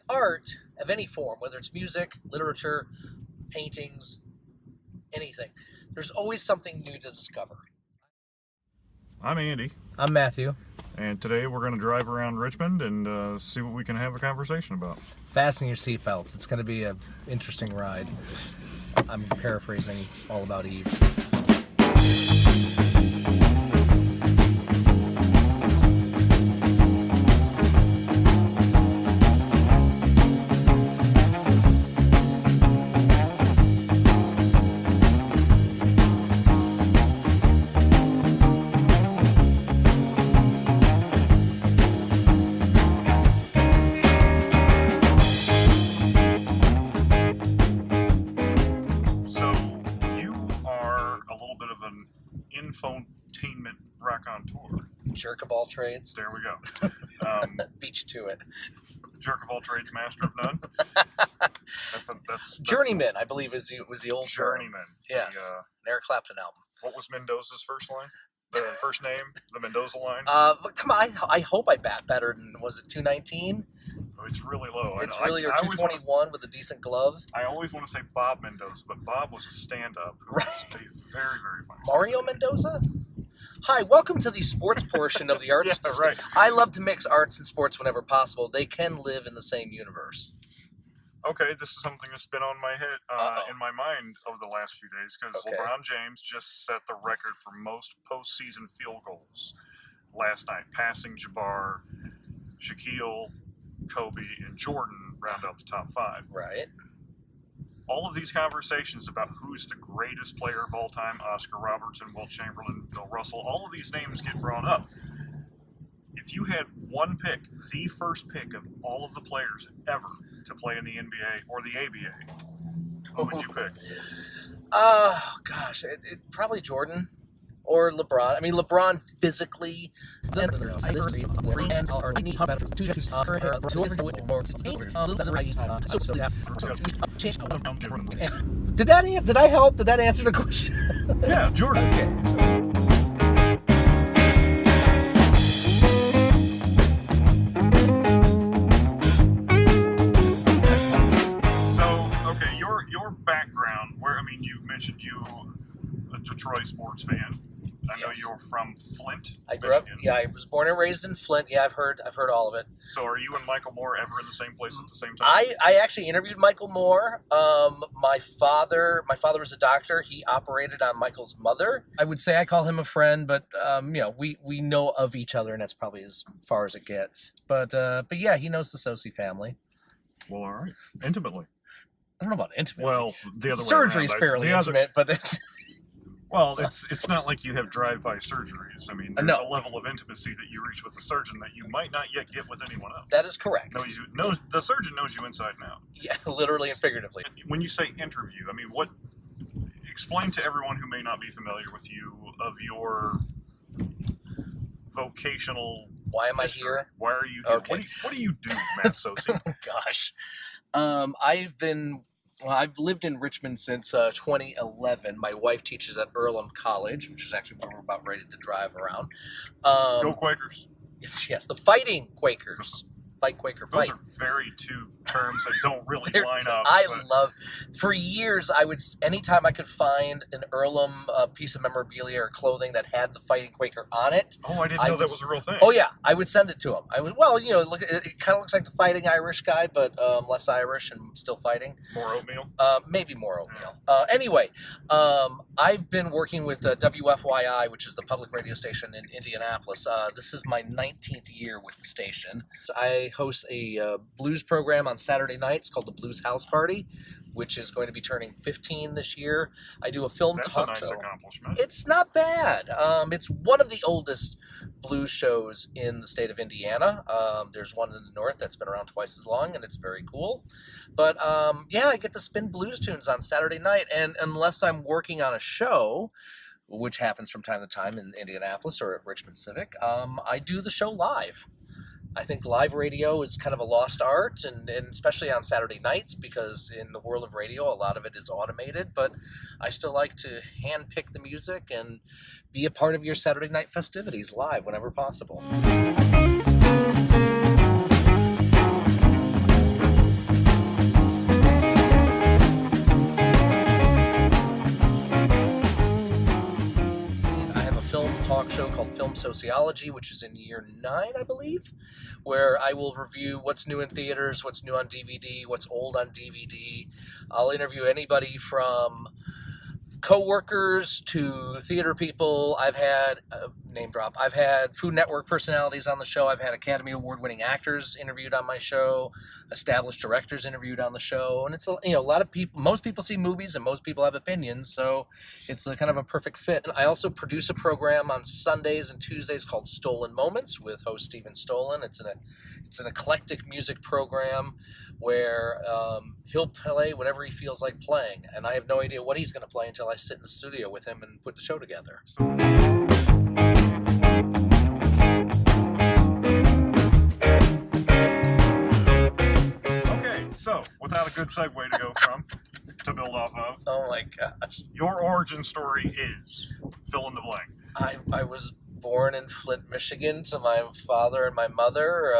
art of any form, whether it's music, literature, paintings, anything, there's always something new to discover. I'm Andy. I'm Matthew. And today we're going to drive around Richmond and see what we can have a conversation about. Fasten your seatbelts. It's going to be an interesting ride. I'm paraphrasing All About Eve. Infotainment raconteur. Jerk of all trades. There we go. Beat you to it. Jerk of all trades, master of none. That's Journeyman, I believe, was the old Journeyman. Term. Yes, an Eric Clapton album. What was Mendoza's first line? The first name, the Mendoza line. But come on, I hope I bat better than, was it 219? Oh, it's really low. It's really or 221 with a decent glove. I always want to say Bob Mendoza, but Bob was a stand-up who was a very, very funny. Mario Mendoza? Hi, welcome to the sports portion of the arts. Yeah, right. I love to mix arts and sports whenever possible. They can live in the same universe. Okay, this is something that's been on my head, in my mind over the last few days, because LeBron James just set the record for most postseason field goals last night, passing Jabbar, Shaquille, Kobe, and Jordan round out the top five. Right. All of these conversations about who's the greatest player of all time, Oscar Robertson, Wilt Chamberlain, Bill Russell, all of these names get brought up. If you had one pick, the first pick of all of the players ever to play in the NBA or the ABA, who would you pick? Oh, gosh. It probably Jordan or LeBron. I mean, LeBron physically. Did I help? Did that answer the question? Yeah, Jordan. Okay. Your background, you've mentioned you a Detroit sports fan. I know you're from Flint. I grew up. Michigan. Yeah, I was born and raised in Flint. Yeah, I've heard all of it. So, are you and Michael Moore ever in the same place at the same time? I actually interviewed Michael Moore. My father was a doctor. He operated on Michael's mother. I would say I call him a friend, but we know of each other, and that's probably as far as it gets. But yeah, he knows the Socey family. Well, all right, intimately. I don't know about intimate. Well, the other way surgery's around. fairly intimate, but it's. Well, it's not like you have drive-by surgeries. I mean, there's a level of intimacy that you reach with a surgeon that you might not yet get with anyone else. That is correct. The surgeon knows you inside and out. Yeah, literally and figuratively. When you say interview, I mean, explain to everyone who may not be familiar with you of your vocational. Why am history. I here? Why are you here? Okay. What do you do, Matt Socey? Oh, gosh. I've lived in Richmond since 2011. My wife teaches at Earlham College, which is actually where we're about ready to drive around. Go Quakers. Yes, the Fighting Quakers. Fight Quaker Fight. Those are very two terms that don't really line up. For years, anytime I could find an Earlham piece of memorabilia or clothing that had the Fighting Quaker on it. Oh, I didn't know that was a real thing. Oh, yeah. I would send it to him. It kind of looks like the Fighting Irish guy, but less Irish and still fighting. More oatmeal? Maybe more oatmeal. Anyway, I've been working with WFYI, which is the public radio station in Indianapolis. This is my 19th year with the station. I host a blues program on Saturday nights called the Blues House Party, which is going to be turning 15 this year. I do a film talk show. That's a nice accomplishment. It's not bad. It's one of the oldest blues shows in the state of Indiana. There's one in the north that's been around twice as long, and it's very cool. But I get to spin blues tunes on Saturday night, and unless I'm working on a show, which happens from time to time in Indianapolis or at Richmond Civic, I do the show live. I think live radio is kind of a lost art, and especially on Saturday nights, because in the world of radio, a lot of it is automated, but I still like to hand-pick the music and be a part of your Saturday night festivities live whenever possible. show called Film Sociology, which is in year 9, I believe, where I will review what's new in theaters, what's new on DVD, what's old on DVD. I'll interview anybody from co-workers to theater people. I've had name drop. I've had Food Network personalities on the show. I've had Academy Award-winning actors interviewed on my show, established directors interviewed on the show, and it's a lot of people. Most people see movies, and most people have opinions, so it's a kind of a perfect fit. And I also produce a program on Sundays and Tuesdays called Stolen Moments with host Stephen Stolen. It's an eclectic music program where he'll play whatever he feels like playing, and I have no idea what he's going to play until I sit in the studio with him and put the show together. Okay, so without a good segue to go from, to build off of, Oh my gosh. your origin story is fill in the blank. I was born in Flint, Michigan to my father and my mother.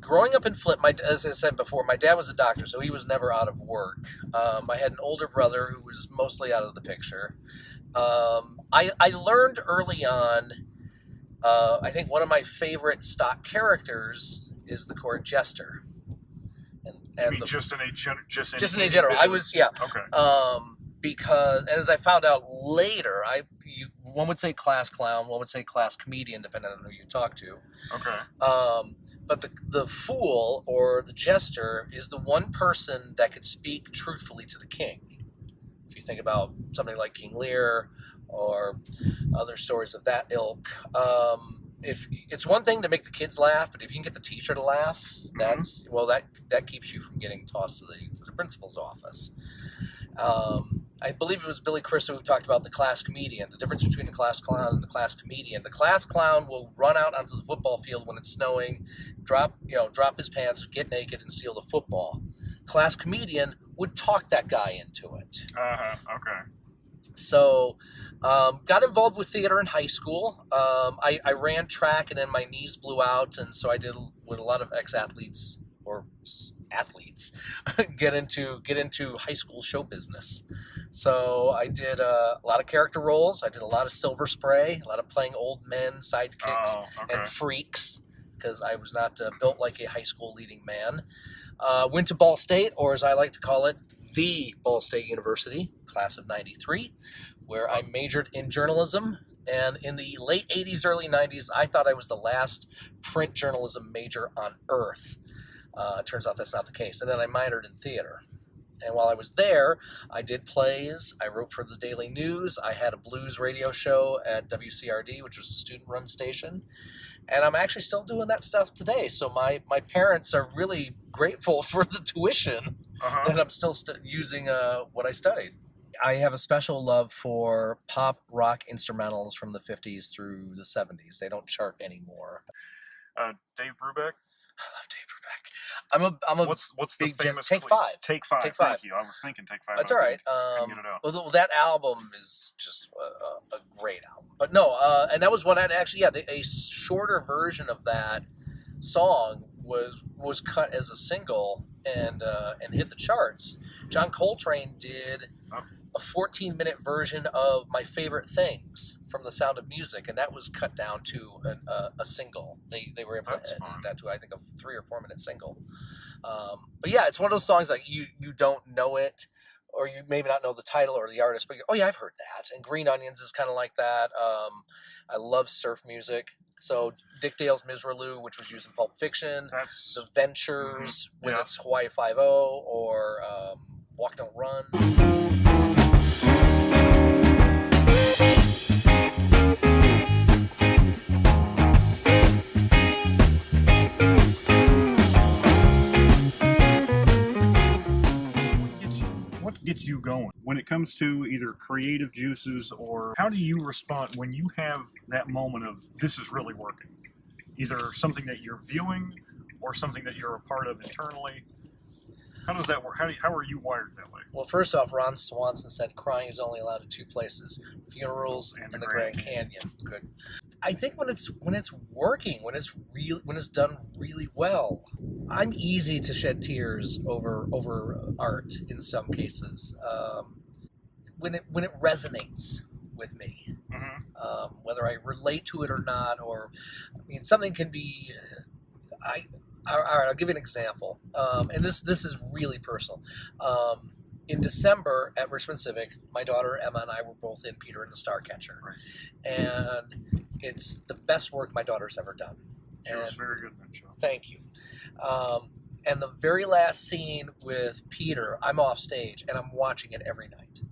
Growing up in Flint, as I said before, my dad was a doctor, so he was never out of work. I had an older brother who was mostly out of the picture. I learned early on, I think one of my favorite stock characters is the court jester. You mean just in a general. I was, yeah. Okay. Because, and as I found out later, one would say class clown, one would say class comedian, depending on who you talk to. Okay. But the fool or the jester is the one person that could speak truthfully to the king. If you think about somebody like King Lear or other stories of that ilk, if it's one thing to make the kids laugh, but if you can get the teacher to laugh, that keeps you from getting tossed to the principal's office. I believe it was Billy Crystal who talked about the class comedian, the difference between the class clown and the class comedian. The class clown will run out onto the football field when it's snowing, drop his pants, get naked, and steal the football. Class comedian would talk that guy into it. Okay. So, got involved with theater in high school. I ran track, and then my knees blew out, and so I did what a lot of ex-athletes or athletes get into high school show business. So I did a lot of character roles. I did a lot of Silver Spray, a lot of playing old men, sidekicks, and freaks, because I was not built like a high school leading man. Went to Ball State, or as I like to call it, the Ball State University, class of 93, where I majored in journalism. And in the late 80s, early 90s, I thought I was the last print journalism major on earth. It turns out that's not the case. And then I minored in theater. And while I was there, I did plays. I wrote for the Daily News. I had a blues radio show at WCRD, which was a student-run station. And I'm actually still doing that stuff today. So my parents are really grateful for the tuition that I'm still using what I studied. I have a special love for pop rock instrumentals from the 50s through the 70s. They don't chart anymore. Dave Brubeck? I love Dave Brubeck. I'm a what's big the famous Take Five. Take Five. Take Five. Thank you. I was thinking Take Five. That's all right. Get it out. Well, that album is just a great album. But no, and that was one I'd actually, a shorter version of that song was cut as a single and hit the charts. John Coltrane did a 14-minute version of My Favorite Things from The Sound of Music, and that was cut down to a single. They were able to edit that to, I think, a 3 or 4 minute single. But yeah, it's one of those songs like you don't know it, or you maybe not know the title or the artist, but you go, oh yeah, I've heard that. And Green Onions is kind of like that. I love surf music. So Dick Dale's Misraloo, which was used in Pulp Fiction. That's The Ventures with its Hawaii Five-0, or Walk Don't Run. What gets you going when it comes to either creative juices, or how do you respond when you have that moment of this is really working? Either something that you're viewing or something that you're a part of internally. How does that work? How are you wired that way? Well, first off, Ron Swanson said crying is only allowed in 2 places: funerals and the Grand Canyon. Good. I think when it's working, when it's done really well, I'm easy to shed tears over art in some cases. When it resonates with me. Mm-hmm. Whether I relate to it or not, or I mean, something can be. All right, I'll give you an example, and this is really personal. In December at Richmond Civic, my daughter Emma and I were both in Peter and the Starcatcher, Right. and it's the best work my daughter's ever done. She was very good in that show. Thank you. And the very last scene with Peter, I'm off stage and I'm watching it every night,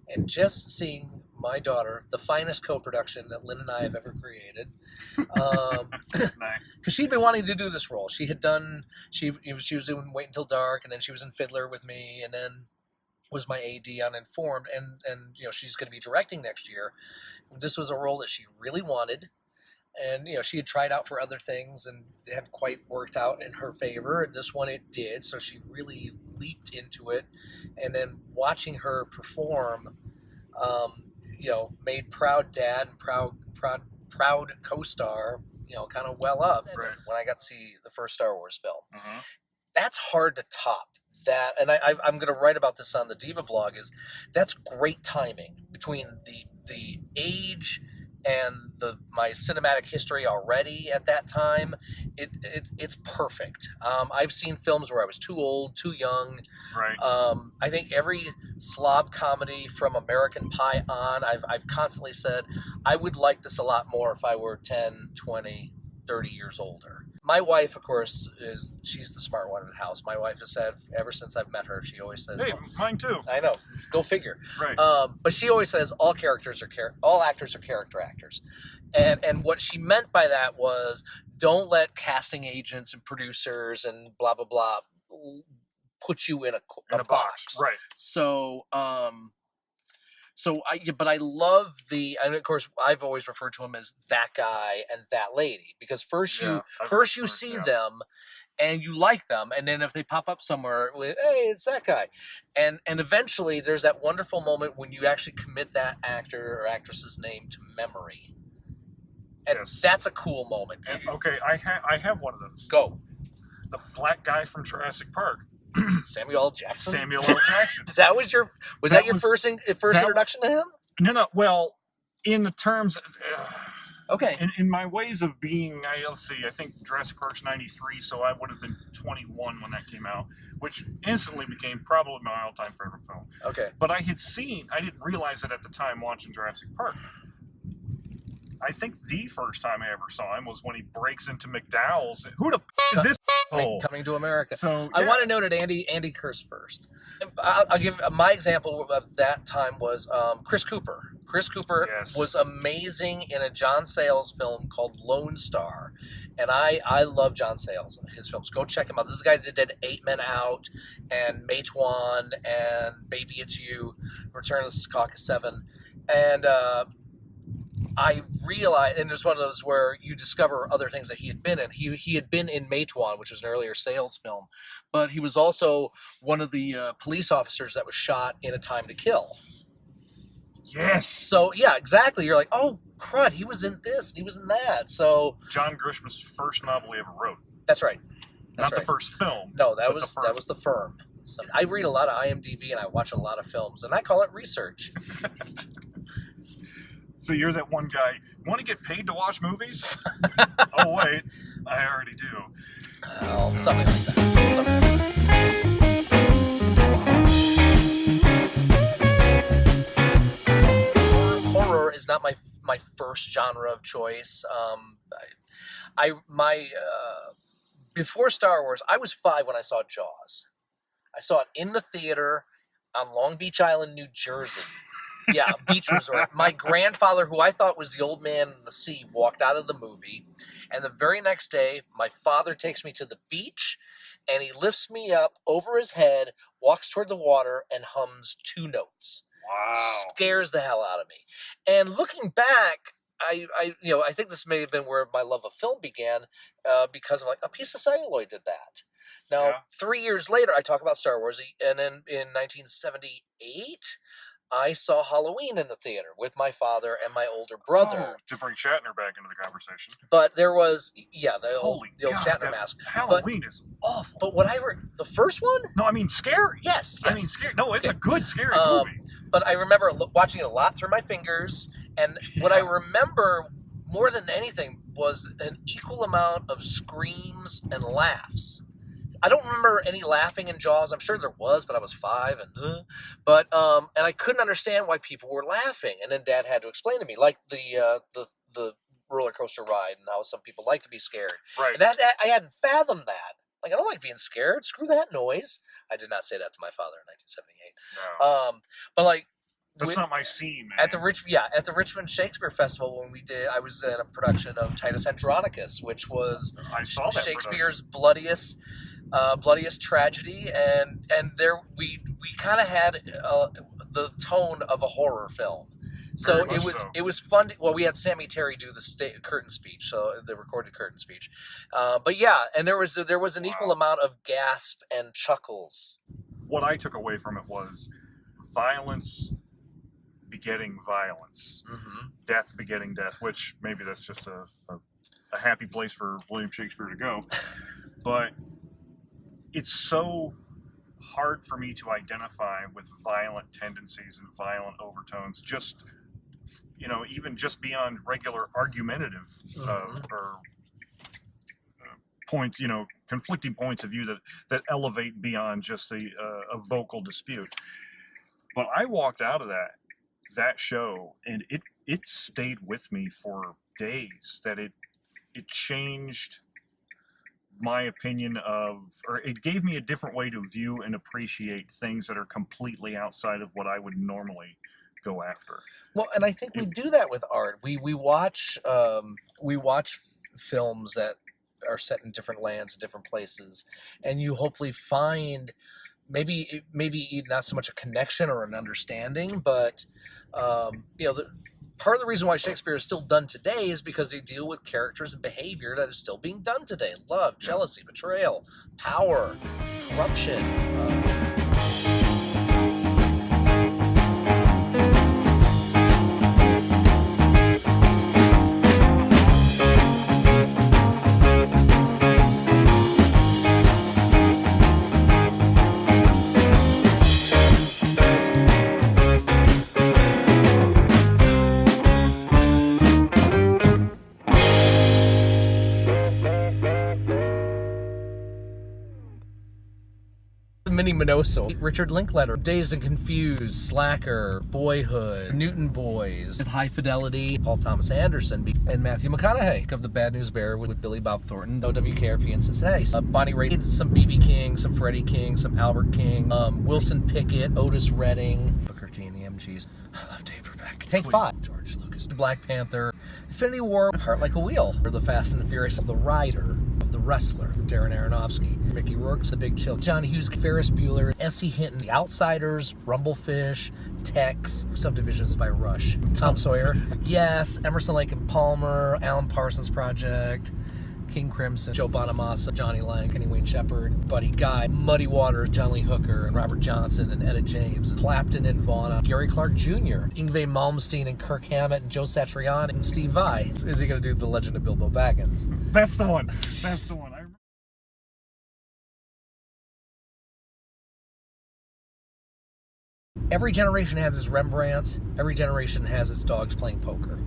and just seeing my daughter, the finest co-production that Lynn and I have ever created. Nice. Because she'd been wanting to do this role. She had done, she was doing Wait Until Dark, and then she was in Fiddler with me, and then was my AD on Informed, and she's going to be directing next year. This was a role that she really wanted, and she had tried out for other things, and it hadn't quite worked out in her favor. And this one it did, so she really leaped into it, and then watching her perform, made proud dad and proud co-star, kind of well up. Right. When I got to see the first Star Wars film. Mm-hmm. That's hard to top. That, and I'm going to write about this on the Diva blog, that's great timing between the age and my cinematic history already at that time. It's perfect. I've seen films where I was too old, too young. Right. I think every slob comedy from American Pie on, I've constantly said, I would like this a lot more if I were 10, 20, 30 years older. My wife, of course, she's the smart one in the house. My wife has said, ever since I've met her, she always says, hey, mine too. I know, go figure. Right. But she always says all actors are character actors. And what she meant by that was, don't let casting agents and producers and blah, blah, blah put you in a box. Right. So, but I love and of course, I've always referred to him as that guy and that lady, because first you see them and you like them, and then if they pop up somewhere, hey, it's that guy, and eventually there's that wonderful moment when you actually commit that actor or actress's name to memory, and that's a cool moment. And, okay, I have one of those. Go. The black guy from Jurassic Park. Samuel L. Jackson. That was your first introduction to him? No. Well, in the terms, okay. In my ways of being, let's see. I think Jurassic Park's '93, so I would have been 21 when that came out, which instantly became probably my all-time favorite film. Okay. But I didn't realize it at the time watching Jurassic Park. I think the first time I ever saw him was when he breaks into McDowell's. Who the f*** is this? Coming to America. So yeah. I want to note that Andy cursed first. I'll give my example of that time was Chris Cooper. Chris Cooper was amazing in a John Sayles film called Lone Star, and I love John Sayles and his films. Go check him out. This is a guy that did 8 Men Out and Matewan and Baby It's You, Return of the Caucus 7, and I realized, and it's one of those where you discover other things that he had been in. He had been in Matewan, which was an earlier Sayles film, but he was also one of the police officers that was shot in A Time to Kill. Yes. So, yeah, exactly. You're like, oh, crud, he was in this, and he was in that. So John Grisham's first novel he ever wrote. That's right. Not the first film. No, that was The Firm. So I read a lot of IMDb, and I watch a lot of films, and I call it research. So you're that one guy. Want to get paid to watch movies? Oh, wait. I already do. Oh, something like that. Horror is not my first genre of choice. Before Star Wars, I was 5 when I saw Jaws. I saw it in the theater on Long Beach Island, New Jersey. Yeah, beach resort. My grandfather, who I thought was the old man in the sea, walked out of the movie. And the very next day, my father takes me to the beach, and he lifts me up over his head, walks toward the water, and hums 2 notes. Wow. Scares the hell out of me. And looking back, I think this may have been where my love of film began, because of A Piece of Celluloid did that. Now, 3 years later, I talk about Star Wars, and then in 1978... I saw Halloween in the theater with my father and my older brother. To bring Shatner back into the conversation. But there was, the old Shatner mask. Halloween is awful. But what I heard, the first one? No, I mean scary. Yes. I mean scary. No, it's a good scary movie. but I remember watching it a lot through my fingers, and what I remember more than anything was an equal amount of screams and laughs. I don't remember any laughing in Jaws. I'm sure there was, but I was 5 and and I couldn't understand why people were laughing. And then Dad had to explain to me, like the roller coaster ride and how some people like to be scared. Right. And I hadn't fathomed that. Like, I don't like being scared. Screw that noise. I did not say that to my father in 1978. No. But like, That's not my scene, man. at the Richmond Shakespeare Festival, when I was in a production of Titus Andronicus, which was I saw that Shakespeare's bloodiest tragedy, and there we kind of had the tone of a horror film. So it was fun. We had Sammy Terry do the curtain speech, so the recorded curtain speech. But yeah, and there was an equal amount of gasp and chuckles. What I took away from it was violence begetting violence, death begetting death. Which maybe that's just a happy place for William Shakespeare to go, but it's so hard for me to identify with violent tendencies and violent overtones, just, even just beyond regular argumentative or points, conflicting points of view that elevate beyond just a vocal dispute. But I walked out of that show, and it stayed with me for days, that it changed my opinion or it gave me a different way to view and appreciate things that are completely outside of what I would normally go after. Well, and I think we do that with art. We watch films that are set in different lands, different places, and you hopefully find maybe not so much a connection or an understanding, but part of the reason why Shakespeare is still done today is because they deal with characters and behavior that is still being done today. Love, jealousy, betrayal, power, corruption. Minnie Minoso, Richard Linklater, Dazed and Confused, Slacker, Boyhood, Newton Boys, High Fidelity, Paul Thomas Anderson, and Matthew McConaughey of The Bad News Bear with Billy Bob Thornton, OWKRP in Cincinnati. Bonnie Raitt, some B.B. King, some Freddie King, some Albert King, Wilson Pickett, Otis Redding, Booker T and the MGs. I love Paperback. Take 5, George Lucas, Black Panther, Infinity War, Heart Like a Wheel, or The Fast and the Furious, of The Rider, The Wrestler, Darren Aronofsky, Mickey Rourke's The Big Chill, John Hughes, Ferris Bueller, S.E. Hinton, The Outsiders, Rumblefish, Tex, Subdivisions by Rush, Tom Sawyer, Yes, Emerson, Lake and Palmer, Alan Parsons Project, King Crimson, Joe Bonamassa, Johnny Lang, Kenny Wayne Shepherd, Buddy Guy, Muddy Waters, John Lee Hooker, and Robert Johnson, and Etta James, and Clapton and Vaughn, Gary Clark Jr., Yngwie Malmsteen, and Kirk Hammett, and Joe Satriani, and Steve Vai. Is he going to do The Legend of Bilbo Baggins? That's the one. Every generation has its Rembrandts. Every generation has its dogs playing poker.